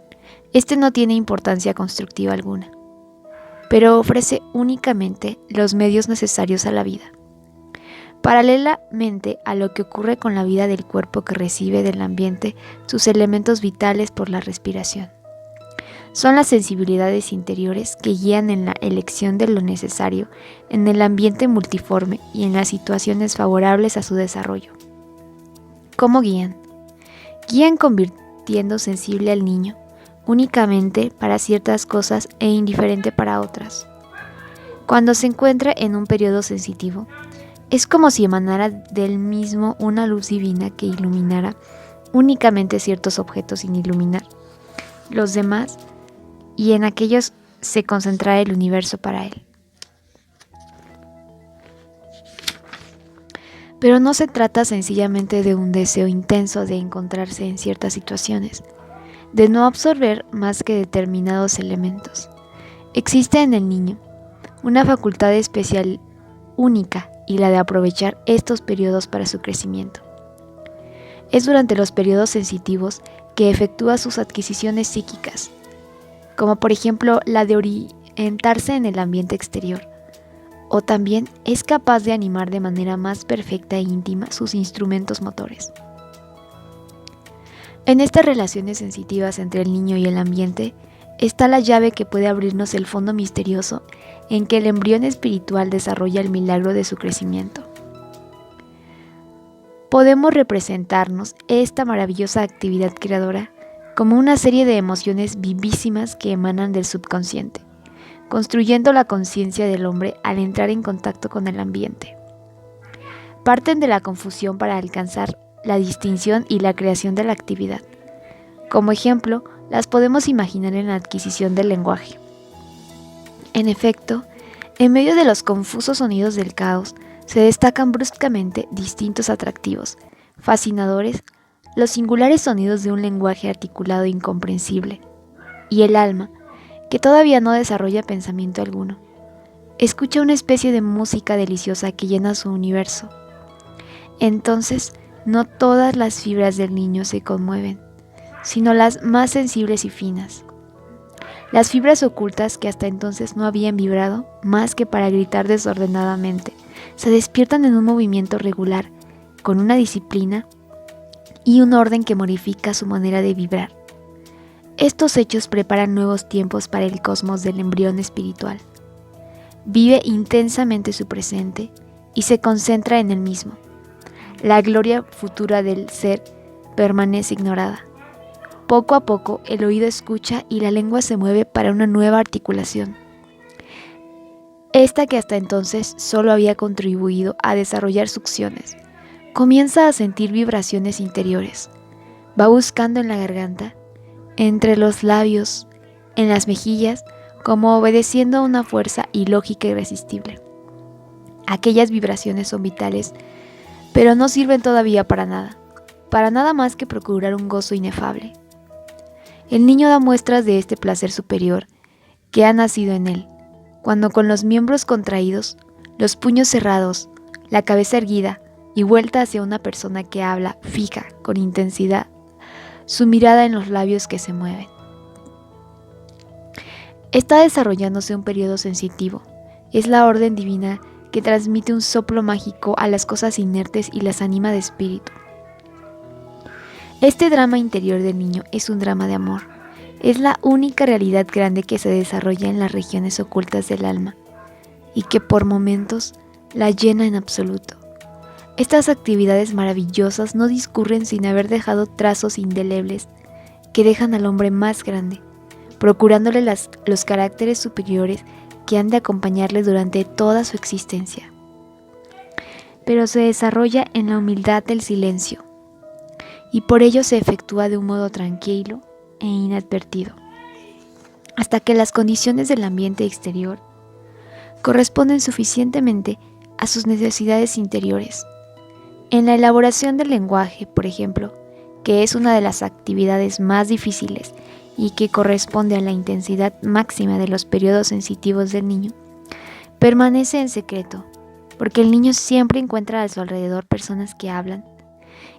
este no tiene importancia constructiva alguna, pero ofrece únicamente los medios necesarios a la vida. Paralelamente a lo que ocurre con la vida del cuerpo que recibe del ambiente sus elementos vitales por la respiración. Son las sensibilidades interiores que guían en la elección de lo necesario en el ambiente multiforme y en las situaciones favorables a su desarrollo. ¿Cómo guían? Guían convirtiendo sensible al niño únicamente para ciertas cosas e indiferente para otras. Cuando se encuentra en un periodo sensitivo, es como si emanara del mismo una luz divina que iluminara únicamente ciertos objetos sin iluminar los demás, y en aquellos se concentrara el universo para él. Pero no se trata sencillamente de un deseo intenso de encontrarse en ciertas situaciones, de no absorber más que determinados elementos. Existe en el niño una facultad especial única y la de aprovechar estos periodos para su crecimiento. Es durante los periodos sensitivos que efectúa sus adquisiciones psíquicas, como por ejemplo la de orientarse en el ambiente exterior, o también es capaz de animar de manera más perfecta e íntima sus instrumentos motores. En estas relaciones sensitivas entre el niño y el ambiente está la llave que puede abrirnos el fondo misterioso en que el embrión espiritual desarrolla el milagro de su crecimiento. Podemos representarnos esta maravillosa actividad creadora como una serie de emociones vivísimas que emanan del subconsciente, construyendo la conciencia del hombre al entrar en contacto con el ambiente. Parten de la confusión para alcanzar la distinción y la creación de la actividad. Como ejemplo, las podemos imaginar en la adquisición del lenguaje. En efecto, en medio de los confusos sonidos del caos, se destacan bruscamente distintos atractivos, fascinadores, los singulares sonidos de un lenguaje articulado e incomprensible, y el alma, que todavía no desarrolla pensamiento alguno, escucha una especie de música deliciosa que llena su universo. Entonces, no todas las fibras del niño se conmueven, sino las más sensibles y finas. Las fibras ocultas que hasta entonces no habían vibrado más que para gritar desordenadamente, se despiertan en un movimiento regular, con una disciplina y un orden que modifica su manera de vibrar. Estos hechos preparan nuevos tiempos para el cosmos del embrión espiritual. Vive intensamente su presente y se concentra en el mismo. La gloria futura del ser permanece ignorada. Poco a poco el oído escucha y la lengua se mueve para una nueva articulación. Esta que hasta entonces solo había contribuido a desarrollar succiones, comienza a sentir vibraciones interiores. Va buscando en la garganta, entre los labios, en las mejillas, como obedeciendo a una fuerza ilógica e irresistible. Aquellas vibraciones son vitales, pero no sirven todavía para nada más que procurar un gozo inefable. El niño da muestras de este placer superior que ha nacido en él, cuando con los miembros contraídos, los puños cerrados, la cabeza erguida y vuelta hacia una persona que habla fija, con intensidad, su mirada en los labios que se mueven. Está desarrollándose un periodo sensitivo. Es la orden divina que transmite un soplo mágico a las cosas inertes y las anima de espíritu. Este drama interior del niño es un drama de amor. Es la única realidad grande que se desarrolla en las regiones ocultas del alma y que por momentos la llena en absoluto. Estas actividades maravillosas no discurren sin haber dejado trazos indelebles que dejan al hombre más grande, procurándole los caracteres superiores que han de acompañarle durante toda su existencia. Pero se desarrolla en la humildad del silencio, y por ello se efectúa de un modo tranquilo e inadvertido, hasta que las condiciones del ambiente exterior corresponden suficientemente a sus necesidades interiores. En la elaboración del lenguaje, por ejemplo, que es una de las actividades más difíciles y que corresponde a la intensidad máxima de los periodos sensitivos del niño, permanece en secreto, porque el niño siempre encuentra a su alrededor personas que hablan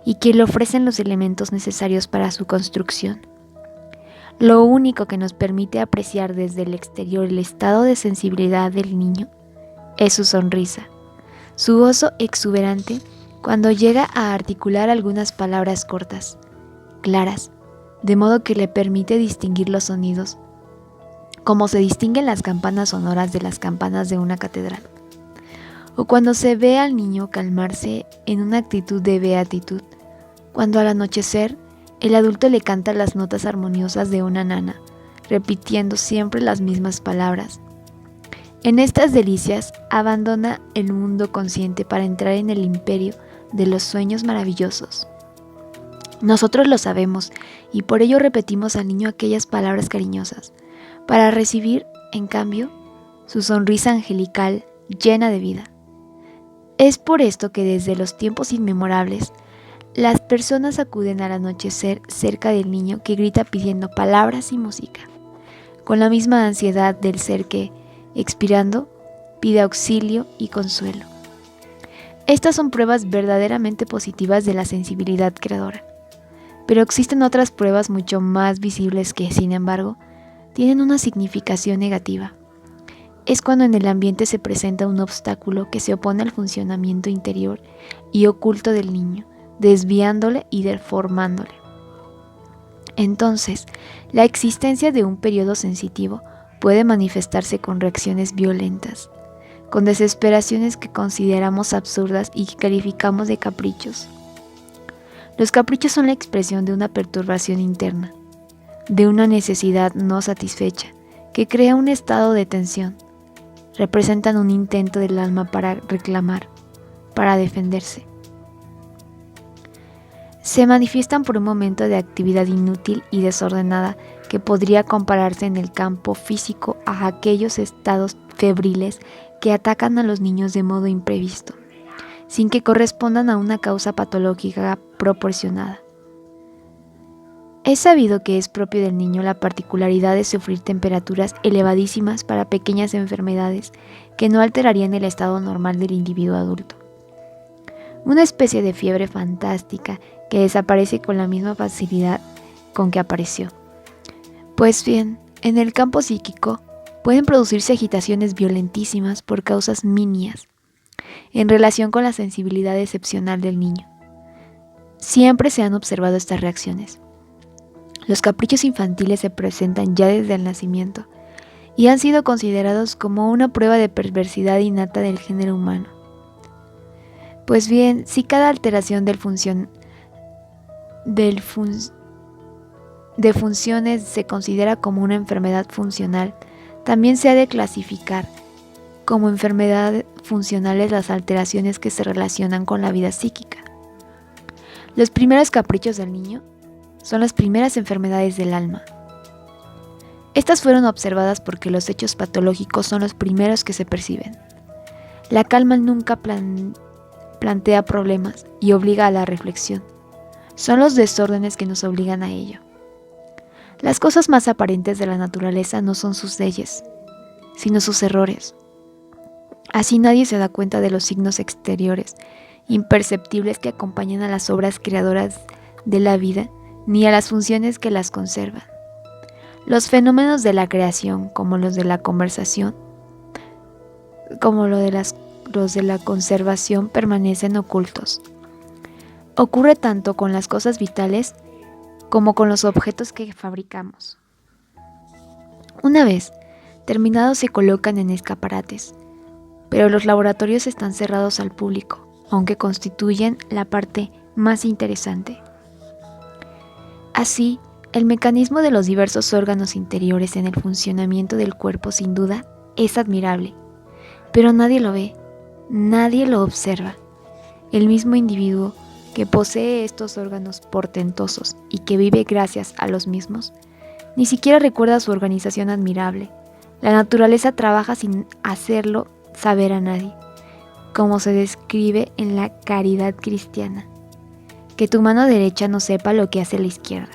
y que le ofrecen los elementos necesarios para su construcción. Lo único que nos permite apreciar desde el exterior el estado de sensibilidad del niño es su sonrisa, su gozo exuberante cuando llega a articular algunas palabras cortas, claras, de modo que le permite distinguir los sonidos, como se distinguen las campanas sonoras de las campanas de una catedral, o cuando se ve al niño calmarse en una actitud de beatitud, cuando al anochecer el adulto le canta las notas armoniosas de una nana, repitiendo siempre las mismas palabras. En estas delicias abandona el mundo consciente para entrar en el imperio de los sueños maravillosos. Nosotros lo sabemos y por ello repetimos al niño aquellas palabras cariñosas, para recibir, en cambio, su sonrisa angelical llena de vida. Es por esto que desde los tiempos inmemorables, las personas acuden al anochecer cerca del niño que grita pidiendo palabras y música, con la misma ansiedad del ser que, expirando, pide auxilio y consuelo. Estas son pruebas verdaderamente positivas de la sensibilidad creadora, pero existen otras pruebas mucho más visibles que, sin embargo, tienen una significación negativa. Es cuando en el ambiente se presenta un obstáculo que se opone al funcionamiento interior y oculto del niño, desviándole y deformándole. Entonces, la existencia de un periodo sensitivo puede manifestarse con reacciones violentas, con desesperaciones que consideramos absurdas y que calificamos de caprichos. Los caprichos son la expresión de una perturbación interna, de una necesidad no satisfecha, que crea un estado de tensión. Representan un intento del alma para reclamar, para defenderse. Se manifiestan por un momento de actividad inútil y desordenada que podría compararse en el campo físico a aquellos estados febriles que atacan a los niños de modo imprevisto, sin que correspondan a una causa patológica proporcionada. Es sabido que es propio del niño la particularidad de sufrir temperaturas elevadísimas para pequeñas enfermedades que no alterarían el estado normal del individuo adulto. Una especie de fiebre fantástica que desaparece con la misma facilidad con que apareció. Pues bien, en el campo psíquico pueden producirse agitaciones violentísimas por causas nimias en relación con la sensibilidad excepcional del niño. Siempre se han observado estas reacciones. Los caprichos infantiles se presentan ya desde el nacimiento y han sido considerados como una prueba de perversidad innata del género humano. Pues bien, si cada alteración de funciones se considera como una enfermedad funcional, también se ha de clasificar como enfermedades funcionales las alteraciones que se relacionan con la vida psíquica. Los primeros caprichos del niño son las primeras enfermedades del alma. Estas fueron observadas porque los hechos patológicos son los primeros que se perciben. La calma nunca plantea problemas y obliga a la reflexión. Son los desórdenes que nos obligan a ello. Las cosas más aparentes de la naturaleza no son sus leyes, sino sus errores. Así nadie se da cuenta de los signos exteriores, imperceptibles que acompañan a las obras creadoras de la vida, ni a las funciones que las conservan. Los fenómenos de la creación, como los de la conservación, permanecen ocultos. Ocurre tanto con las cosas vitales como con los objetos que fabricamos. Una vez terminados se colocan en escaparates, pero los laboratorios están cerrados al público, aunque constituyen la parte más interesante. Así, el mecanismo de los diversos órganos interiores en el funcionamiento del cuerpo sin duda es admirable, pero nadie lo ve, nadie lo observa. El mismo individuo que posee estos órganos portentosos y que vive gracias a los mismos, ni siquiera recuerda su organización admirable. La naturaleza trabaja sin hacerlo saber a nadie, como se describe en la caridad cristiana, que tu mano derecha no sepa lo que hace la izquierda.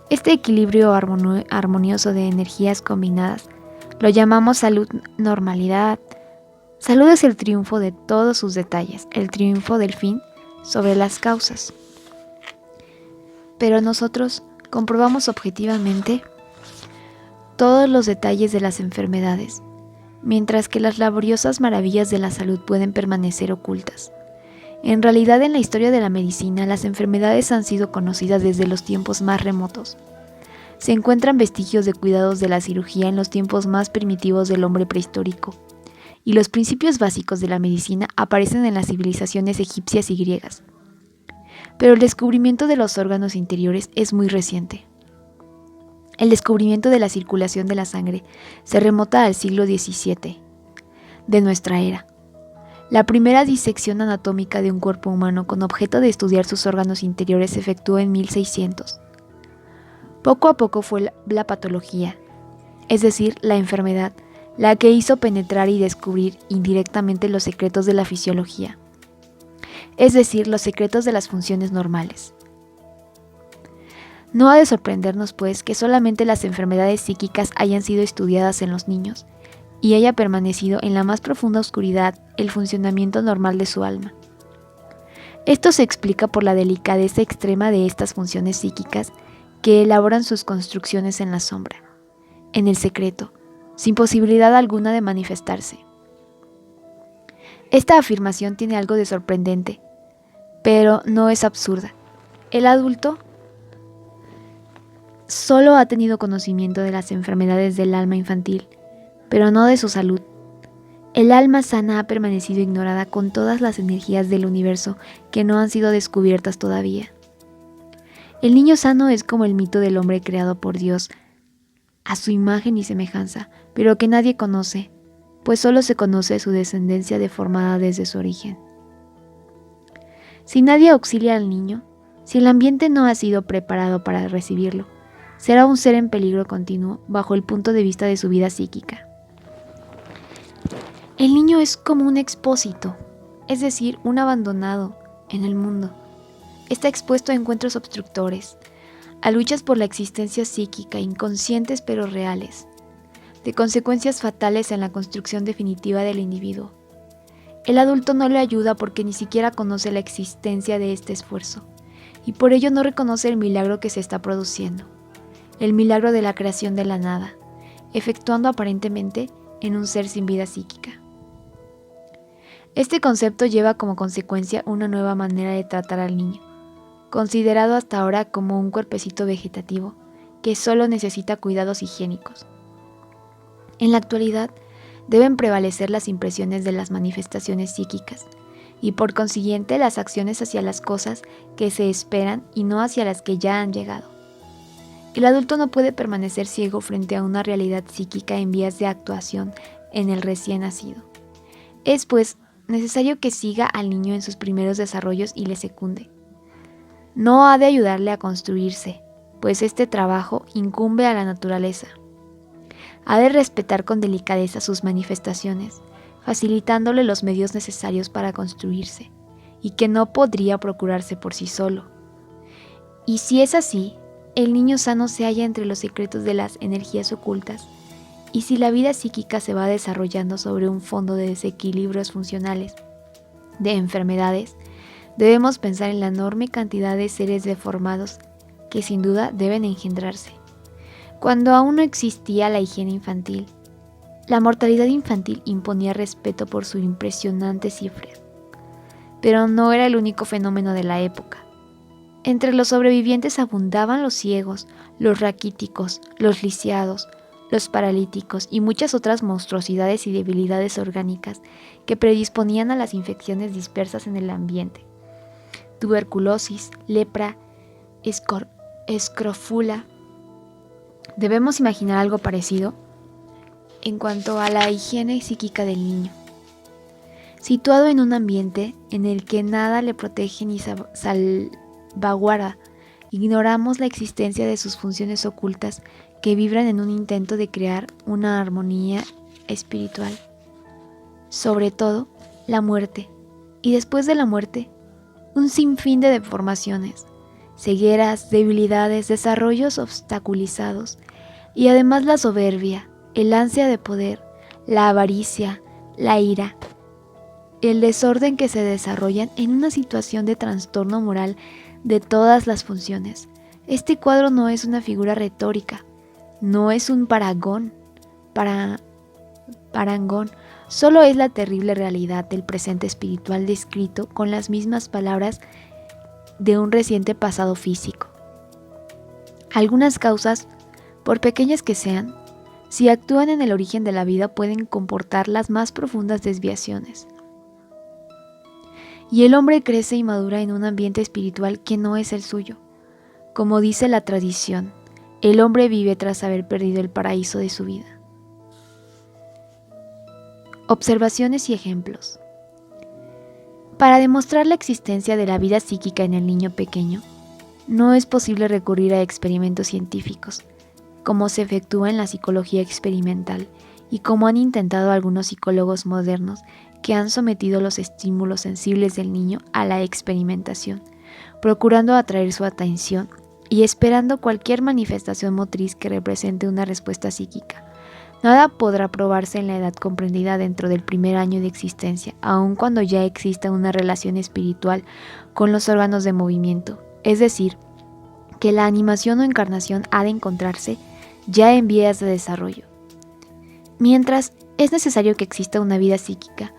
Este equilibrio armonioso de energías combinadas lo llamamos salud, normalidad. Salud es el triunfo de todos sus detalles, el triunfo del fin sobre las causas. Pero nosotros comprobamos objetivamente todos los detalles de las enfermedades, mientras que las laboriosas maravillas de la salud pueden permanecer ocultas. En realidad, en la historia de la medicina, las enfermedades han sido conocidas desde los tiempos más remotos. Se encuentran vestigios de cuidados de la cirugía en los tiempos más primitivos del hombre prehistórico, y los principios básicos de la medicina aparecen en las civilizaciones egipcias y griegas. Pero el descubrimiento de los órganos interiores es muy reciente. El descubrimiento de la circulación de la sangre se remota al siglo XVII de nuestra era. La primera disección anatómica de un cuerpo humano con objeto de estudiar sus órganos interiores se efectuó en 1600. Poco a poco fue la patología, es decir, la enfermedad, la que hizo penetrar y descubrir indirectamente los secretos de la fisiología, es decir, los secretos de las funciones normales. No ha de sorprendernos, pues, que solamente las enfermedades psíquicas hayan sido estudiadas en los niños y haya permanecido en la más profunda oscuridad el funcionamiento normal de su alma. Esto se explica por la delicadeza extrema de estas funciones psíquicas que elaboran sus construcciones en la sombra, en el secreto, sin posibilidad alguna de manifestarse. Esta afirmación tiene algo de sorprendente, pero no es absurda. El adulto solo ha tenido conocimiento de las enfermedades del alma infantil, pero no de su salud. El alma sana ha permanecido ignorada con todas las energías del universo que no han sido descubiertas todavía. El niño sano es como el mito del hombre creado por Dios, a su imagen y semejanza, pero que nadie conoce, pues solo se conoce su descendencia deformada desde su origen. Si nadie auxilia al niño, si el ambiente no ha sido preparado para recibirlo, será un ser en peligro continuo bajo el punto de vista de su vida psíquica. El niño es como un expósito, es decir, un abandonado en el mundo. Está expuesto a encuentros obstructores, a luchas por la existencia psíquica, inconscientes pero reales, de consecuencias fatales en la construcción definitiva del individuo. El adulto no le ayuda porque ni siquiera conoce la existencia de este esfuerzo, y por ello no reconoce el milagro que se está produciendo, el milagro de la creación de la nada, efectuando aparentemente en un ser sin vida psíquica. Este concepto lleva como consecuencia una nueva manera de tratar al niño, considerado hasta ahora como un cuerpecito vegetativo que solo necesita cuidados higiénicos. En la actualidad, deben prevalecer las impresiones de las manifestaciones psíquicas y por consiguiente las acciones hacia las cosas que se esperan y no hacia las que ya han llegado. El adulto no puede permanecer ciego frente a una realidad psíquica en vías de actuación en el recién nacido. Es, pues, necesario que siga al niño en sus primeros desarrollos y le secunde. No ha de ayudarle a construirse, pues este trabajo incumbe a la naturaleza. Ha de respetar con delicadeza sus manifestaciones, facilitándole los medios necesarios para construirse, y que no podría procurarse por sí solo. Y si es así, el niño sano se halla entre los secretos de las energías ocultas, y si la vida psíquica se va desarrollando sobre un fondo de desequilibrios funcionales, de enfermedades, debemos pensar en la enorme cantidad de seres deformados que sin duda deben engendrarse. Cuando aún no existía la higiene infantil, la mortalidad infantil imponía respeto por su impresionante cifra. Pero no era el único fenómeno de la época. Entre los sobrevivientes abundaban los ciegos, los raquíticos, los lisiados, los paralíticos y muchas otras monstruosidades y debilidades orgánicas que predisponían a las infecciones dispersas en el ambiente. Tuberculosis, lepra, escrofula. Debemos imaginar algo parecido en cuanto a la higiene psíquica del niño. Situado en un ambiente en el que nada le protege ni salvaguarda, ignoramos la existencia de sus funciones ocultas que vibran en un intento de crear una armonía espiritual. Sobre todo, la muerte, y después de la muerte, un sinfín de deformaciones, cegueras, debilidades, desarrollos obstaculizados, y además la soberbia, el ansia de poder, la avaricia, la ira, el desorden que se desarrollan en una situación de trastorno moral de todas las funciones. Este cuadro no es una figura retórica, no es un parangón, solo es la terrible realidad del presente espiritual descrito con las mismas palabras de un reciente pasado físico. Algunas causas, por pequeñas que sean, si actúan en el origen de la vida pueden comportar las más profundas desviaciones. Y el hombre crece y madura en un ambiente espiritual que no es el suyo. Como dice la tradición, el hombre vive tras haber perdido el paraíso de su vida. Observaciones y ejemplos. Para demostrar la existencia de la vida psíquica en el niño pequeño, no es posible recurrir a experimentos científicos, como se efectúa en la psicología experimental y como han intentado algunos psicólogos modernos que han sometido los estímulos sensibles del niño a la experimentación, procurando atraer su atención y esperando cualquier manifestación motriz que represente una respuesta psíquica. Nada podrá probarse en la edad comprendida dentro del primer año de existencia, aun cuando ya exista una relación espiritual con los órganos de movimiento, es decir, que la animación o encarnación ha de encontrarse ya en vías de desarrollo. Mientras, es necesario que exista una vida psíquica,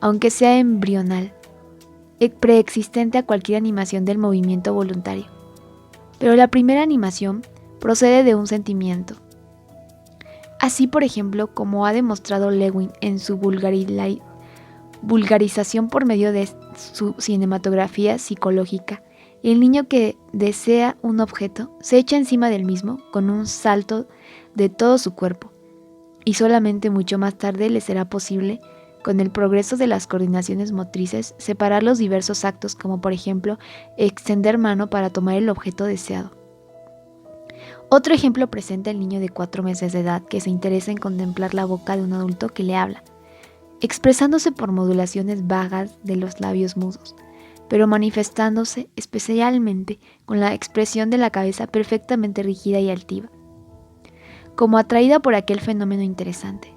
aunque sea embrional, preexistente a cualquier animación del movimiento voluntario. Pero la primera animación procede de un sentimiento. Así, por ejemplo, como ha demostrado Lewin en su vulgarización por medio de su cinematografía psicológica, el niño que desea un objeto se echa encima del mismo con un salto de todo su cuerpo, y solamente mucho más tarde le será posible, con el progreso de las coordinaciones motrices, separar los diversos actos, como por ejemplo extender mano para tomar el objeto deseado. Otro ejemplo presenta el niño de 4 meses de edad que se interesa en contemplar la boca de un adulto que le habla, expresándose por modulaciones vagas de los labios mudos, pero manifestándose especialmente con la expresión de la cabeza perfectamente rígida y altiva, como atraída por aquel fenómeno interesante.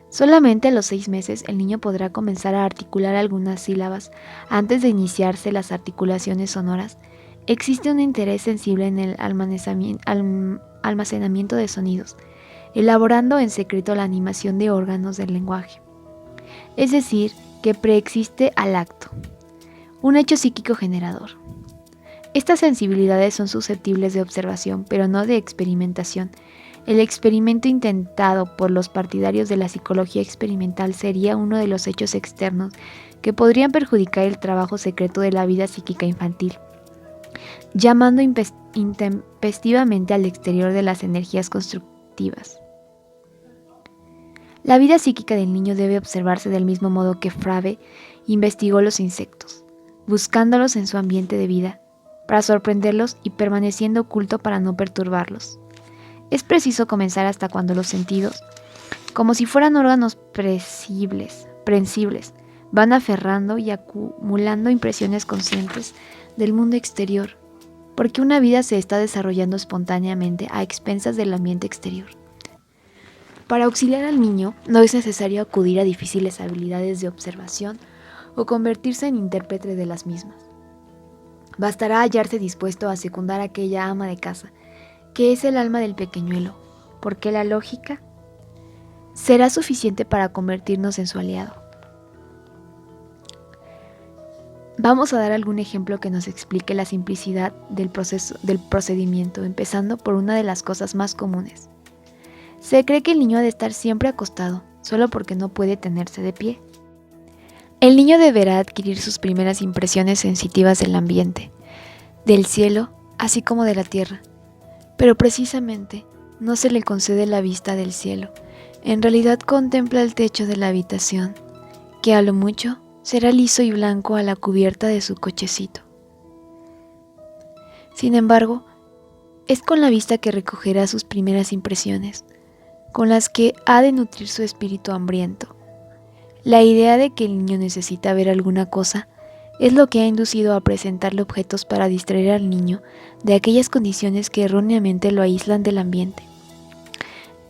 Solamente a los 6 meses el niño podrá comenzar a articular algunas sílabas. Antes de iniciarse las articulaciones sonoras, existe un interés sensible en el almacenamiento de sonidos, elaborando en secreto la animación de órganos del lenguaje. Es decir, que preexiste al acto, un hecho psíquico generador. Estas sensibilidades son susceptibles de observación, pero no de experimentación. El experimento intentado por los partidarios de la psicología experimental sería uno de los hechos externos que podrían perjudicar el trabajo secreto de la vida psíquica infantil, llamando intempestivamente al exterior de las energías constructivas. La vida psíquica del niño debe observarse del mismo modo que Frabbe investigó los insectos, buscándolos en su ambiente de vida, para sorprenderlos y permaneciendo oculto para no perturbarlos. Es preciso comenzar hasta cuando los sentidos, como si fueran órganos prensibles, van aferrando y acumulando impresiones conscientes del mundo exterior, porque una vida se está desarrollando espontáneamente a expensas del ambiente exterior. Para auxiliar al niño no es necesario acudir a difíciles habilidades de observación o convertirse en intérprete de las mismas. Bastará hallarse dispuesto a secundar a aquella ama de casa, que es el alma del pequeñuelo, porque la lógica será suficiente para convertirnos en su aliado. Vamos a dar algún ejemplo que nos explique la simplicidad del procedimiento, empezando por una de las cosas más comunes. Se cree que el niño ha de estar siempre acostado, solo porque no puede tenerse de pie. El niño deberá adquirir sus primeras impresiones sensitivas del ambiente, del cielo, así como de la tierra. Pero precisamente no se le concede la vista del cielo. En realidad contempla el techo de la habitación, que a lo mucho será liso y blanco a la cubierta de su cochecito. Sin embargo, es con la vista que recogerá sus primeras impresiones, con las que ha de nutrir su espíritu hambriento. La idea de que el niño necesita ver alguna cosa es lo que ha inducido a presentarle objetos para distraer al niño de aquellas condiciones que erróneamente lo aíslan del ambiente.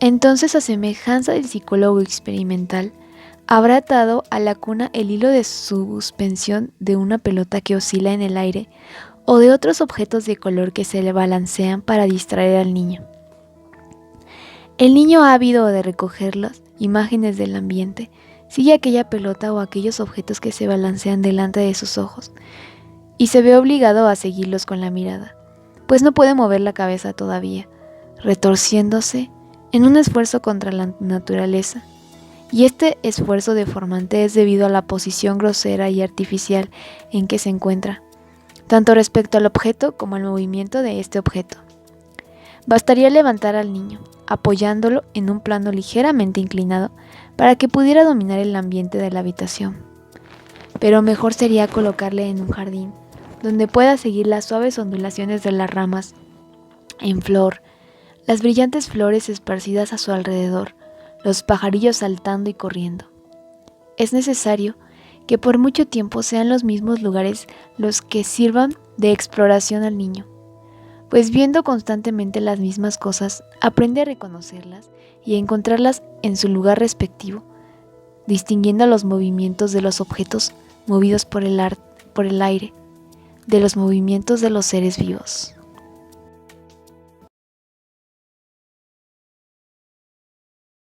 Entonces, a semejanza del psicólogo experimental, habrá atado a la cuna el hilo de suspensión de una pelota que oscila en el aire o de otros objetos de color que se le balancean para distraer al niño. El niño ávido de recoger las imágenes del ambiente sigue aquella pelota o aquellos objetos que se balancean delante de sus ojos y se ve obligado a seguirlos con la mirada, pues no puede mover la cabeza todavía, retorciéndose en un esfuerzo contra la naturaleza. Y este esfuerzo deformante es debido a la posición grosera y artificial en que se encuentra, tanto respecto al objeto como al movimiento de este objeto. Bastaría levantar al niño, apoyándolo en un plano ligeramente inclinado para que pudiera dominar el ambiente de la habitación. Pero mejor sería colocarle en un jardín, donde pueda seguir las suaves ondulaciones de las ramas en flor, las brillantes flores esparcidas a su alrededor, los pajarillos saltando y corriendo. Es necesario que por mucho tiempo sean los mismos lugares los que sirvan de exploración al niño, pues viendo constantemente las mismas cosas, aprende a reconocerlas y a encontrarlas en su lugar respectivo, distinguiendo los movimientos de los objetos movidos por el aire, de los movimientos de los seres vivos.